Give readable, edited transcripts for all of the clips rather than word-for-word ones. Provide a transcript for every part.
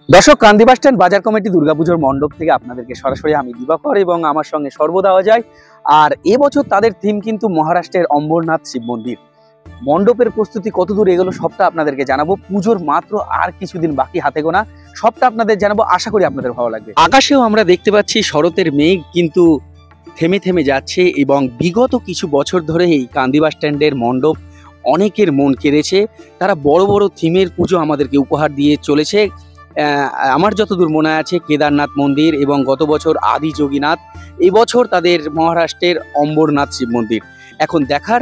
দর্শক, কান্দি bus stand বাজার committee দুর্গাপুজোর মণ্ডপ থেকে আপনাদেরকে সরাসরি আমি দিবাকর এবং আমার সঙ্গে সর্বদা অজয়। আর এবছর তাদের থিম কিন্তু মহারাষ্ট্রের অম্বরনাথ শিব মন্দির। মণ্ডপের প্রস্তুতি কতদূর এগোলো সবটা আপনাদেরকে জানাবো। পুজোর মাত্র আর কিছুদিন বাকি, হাতে গোনা, সবটা আপনাদের জানাবো। আশা করি আপনাদের ভালো লাগবে। আকাশেও আমরা দেখতে পাচ্ছি শরতের মেঘ কিন্তু থেমে থেমে যাচ্ছে এবং বিগত কিছু বছর ধরে এই কান্দি বাস স্ট্যান্ডের মণ্ডপ অনেকের মন কেড়েছে। তারা বড় বড় থিমের পুজো আমাদেরকে উপহার দিয়ে চলেছে। আমার যতদূর মনে আছে কেদারনাথ মন্দির এবং গত বছর আদি যোগীনাথ, এবছর তাদের মহারাষ্ট্রের অম্বরনাথ শিব মন্দির। এখন দেখার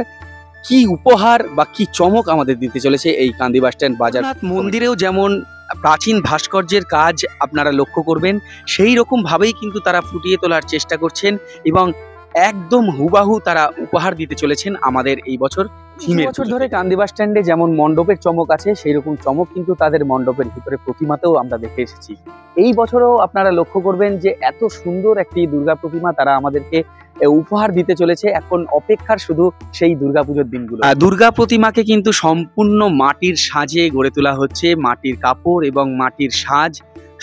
কি উপহার বা কি চমক আমাদের দিতে চলেছে এই কান্দি বাস স্ট্যান্ড বাজার মন্দিরেও যেমন প্রাচীন ভাস্কর্যের কাজ আপনারা লক্ষ্য করবেন, সেই রকম ভাবেই কিন্তু তারা ফুটিয়ে তোলার চেষ্টা করছেন এবং একদম হুবাহু তারা উপহার দিতে চলেছেন আমাদের এই বছর থিমের। বছর ধরে কান্দি বাস স্ট্যান্ডে যেমন মণ্ডপের চমক আছে, সেই রকম চমক কিন্তু তাদের মণ্ডপের ভিতরে প্রতিমাতেও আমরা দেখে এসেছি। এই বছরও আপনারা লক্ষ্য করবেন যে এত সুন্দর একটি দুর্গা প্রতিমা তারা আমাদেরকে উপহার দিতে চলেছে। এখন অপেক্ষার শুধু সেই দুর্গাপুজোর দিনগুলো। দুর্গা প্রতিমাকে কিন্তু সম্পূর্ণ মাটির সাজে গড়ে তোলা হচ্ছে, মাটির কাপড় এবং মাটির সাজ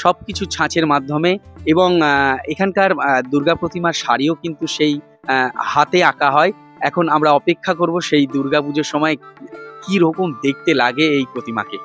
সবকিছু ছাঁচের মাধ্যমে। এবং এখানকার দুর্গা প্রতিমার শাড়িও কিন্তু সেই হাতে আঁকা হয়। এখন আমরা অপেক্ষা করব সেই দুর্গাপুজোর সময় কি রকম দেখতে লাগে এই প্রতিমাকে।